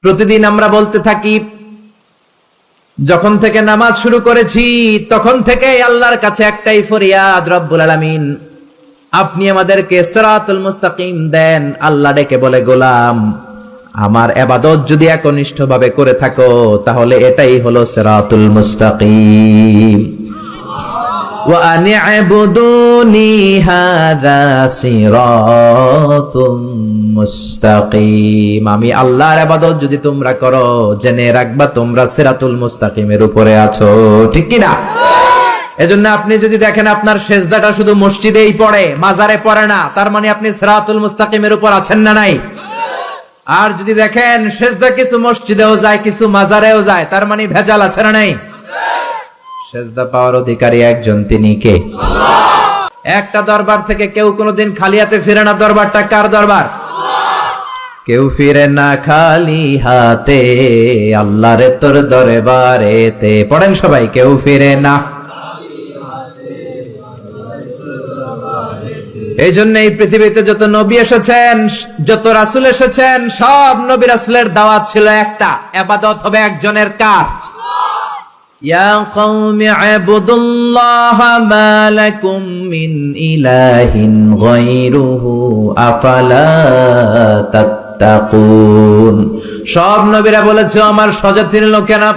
প্রতিদিন আমরা বলতে থাকি, যখন থেকে নামাজ শুরু করেছি তখন থেকে আল্লাহর কাছে একটাই ফরিয়াদ, রব্বুল আলামিন আপনি আমাদেরকে সিরাতুল মুস্তাকিম দেন। আল্লাহ ডেকে বলে, গোলাম আমার ইবাদত যদি একনিষ্ঠভাবে করে থাকো তাহলে এটাই হলো সিরাতুল মুস্তাকিম। ওয়া আনি'বুদুনি হাযা সিরাতুম মুস্তাকিম। আমি আল্লাহর ইবাদত যদি তোমরা করো জেনে রাখবা তোমরা সিরাতুল মুস্তাকিমের উপরে আছো, ঠিক কি না? এজন্য আপনি যদি দেখেন আপনার সেজদাটা শুধু মসজিদেই পড়ে, মাজারে পড়ে না, তার মানে আপনি সিরাতুল মুস্তাকিমের উপর আছেন না নাই? আর যদি দেখেন সেজদা কিছু মসজিদেও যায় কিছু মাজারেও যায়, তার মানে ভেজাল আছে না নাই? সেজদা পাওয়ার অধিকারী একজন, তিনি কে? একটা দরবার থেকে কেউ কোনোদিন খালি হাতে ফিরে না। দরবারটা কার দরবার? কেউ ফিরে না খালি হাতে, আল্লাহর তোর দরবারেতে। পড়েন সবাই, কেউ ফিরে না। এই জন্য এই পৃথিবীতে যত নবী এসেছেন, যত রাসূল এসেছেন, সব নবী রাসূলের দাওয়াত ছিল একটা, ইবাদত হবে একজনের। কার? ইয়া কওমি ইবুদুল্লাহা মা লাকুম মিন ইলাহিন গায়রুহু আফালা তাত্তাকুন। সব নবীরা বলেছে, আমার স্বজাতির লোকেরা,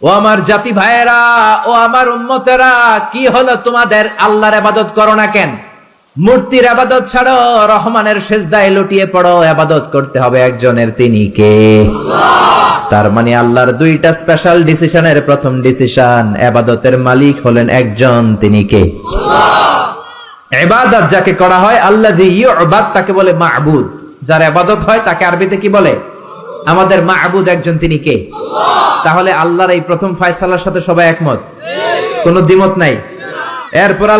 ও আমার জাতি ভাইয়েরা, ও আমার উম্মতেরা, কি হলো তোমাদের? আল্লাহর ইবাদত করো না কেন? মূর্তির ইবাদত ছাড়ো, রহমানের সিজদায় লুটিয়ে পড়ো। ইবাদত করতে হবে একজনের, তিনি কে? তার মানে আল্লাহর দুইটা স্পেশাল ডিসিশনের প্রথম ডিসিশন, ইবাদতের মালিক হলেন একজন, তিনি কে? ইবাদত যাকে করা হয়, আল্লাযী ইউবাদ, তাকে বলে মা'বুদ। যার ইবাদত হয় তাকে আরবিতে কি বলে? আমাদের মা'বুদ একজন, তিনি কে? তাহলে আল্লাহর এই প্রথম ফয়সালার সাথে সবাই একমত, কোনো দ্বিমত নাই। এরপরে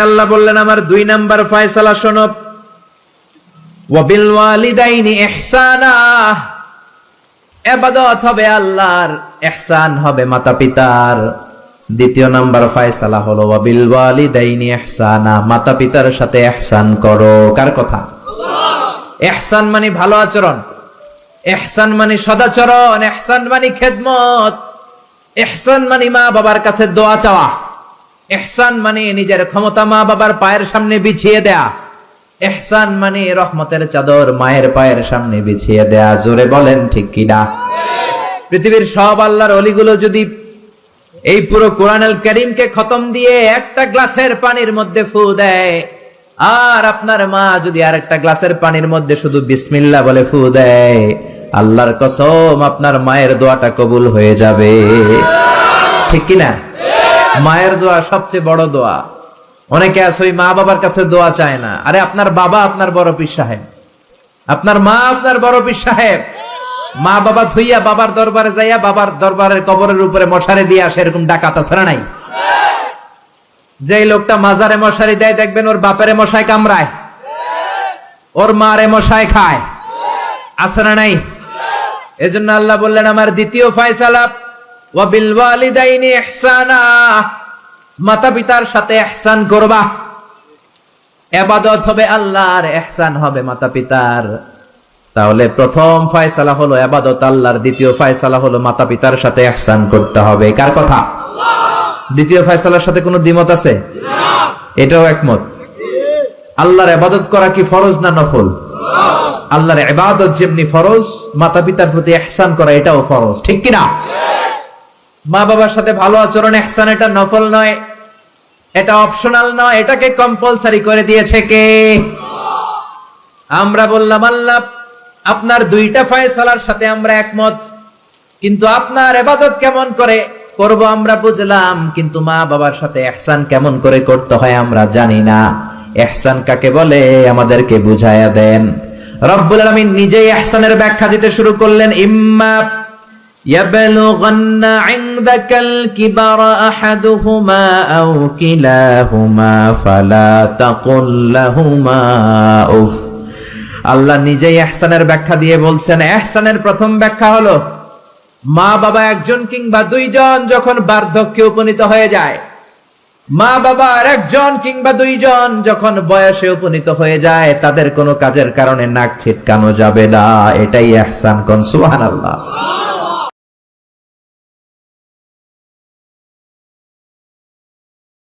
আল্লাহ বললেন আমার 2 নাম্বার ফয়সালা শোনো, ওয়া বিল ওয়ালিদাইনি ইহসানা। ইবাদত হবে আল্লাহর, ইহসান হবে মাতা-পিতার। 2 নাম্বার ফয়সালা হলো ওয়া বিল ওয়ালিদাইনি ইহসানা, মাতা-পিতার সাথে ইহসান করো। কার কথা? ইহসান মানে ভালো আচরণ, ইহসান মানে সদাচরণ, ইহসান মানে খেদমত, ইহসান মানে মা বাবার কাছে দোয়া চাওয়া, ইহসান মানে নিজের ক্ষমতা মা বাবার পায়ের সামনে বিছিয়ে দেয়া, ইহসান মানে রহমতের চাদর মায়ের পায়ের সামনে বিছিয়ে দেয়া। জোরে বলেন ঠিক কি না? পৃথিবীর সব আল্লাহর ওলিগুলো যদি এই পুরো কোরআনুল কারীমকে খতম দিয়ে একটা গ্লাসের পানির মধ্যে ফু দেয়, আর আপনার মা যদি আরেকটা গ্লাসের পানির মধ্যে শুধু বিসমিল্লাহ বলে ফু দেয়, আল্লাহর কসম আপনার মায়ের দোয়াটা কবুল হয়ে যাবে, ঠিক কি না? মায়ের দোয়া সবচেয়ে বড় দোয়া। অনেকে আছে ওই মা বাবার কাছে দোয়া চায় না। আরে আপনার বাবা আপনার বড় পীর সাহেব, আপনার মা আপনার বড় পীর সাহেব। মা বাবা থুইয়া বাবার দরবারে যাইয়া বাবার দরবারের কবরের উপরে মশারি দিয়ে আসে, এরকম ডাকাত আছে না নাই? যে লোকটা মাজারে মশারি দেয় দেখবেন ওর বাপেরে মশায় কামড়ায়, ওর মারে মশায় খায়, আছে না নাই? এজন্য আল্লাহ বললেন আমার দ্বিতীয় ফয়সালা, ওয়া বিল ওয়ালিদাইনি ইহসানা, মাতা পিতার সাথে ইহসান করবা। ইবাদত হবে আল্লাহর, ইহসান হবে মাতা পিতার। তাহলে প্রথম ফয়সালা হলো ইবাদত আল্লাহর, দ্বিতীয় ফয়সালা হলো মাতা পিতার সাথে ইহসান করতে হবে। কার কথা? দ্বিতীয় ফয়সালার সাথে কোনো দ্বিমত আছে? এটাও একমত। আল্লাহর ইবাদত করা কি ফরজ না নফল? আল্লাহর ইবাদত যেমনি ফরজ, মাতা পিতার প্রতি ইহসান করা এটাও ফরজ, ঠিক কি না? মা বাবার সাথে ভালো আচরণ, ইহসান, এটা নফল নয়, এটা অপশনাল নয়, এটাকে কম্পালসারি করে দিয়েছে কে? আমরা বললাম আল্লাহ আপনার 2টা ফয়সালার সাথে আমরা একমত, কিন্তু আপনার ইবাদত কেমন করে করব আমরা বুঝলাম, কিন্তু মা বাবার সাথে ইহসান কেমন করে করতে হয় আমরা জানি না। ইহসান কাকে বলে আমাদেরকে বুঝায়া দেন। রব্বুল আলামিন নিজেই ইহসানের ব্যাখ্যা দিতে শুরু করলেন, ইম্মা يبلغن عندك الكبر أحدهما أو كلاهما فلا تقل لهما أف। আল্লাহ নিজেই ইহসানের ব্যাখ্যা দিয়ে বলছেন, ইহসানের প্রথম ব্যাখ্যা হলো মা বাবা একজন কিংবা 2জন যখন বার্ধক্যে উপনীত হয়ে যায়, মা বাবার একজন কিংবা দুইজন যখন বয়সে উপনীত হয়ে যায়, তাদের কোনো কাজের কারণে নাক ছিটকানো যাবে না। এটাই ইহসান। কোন সুবহানাল্লাহ।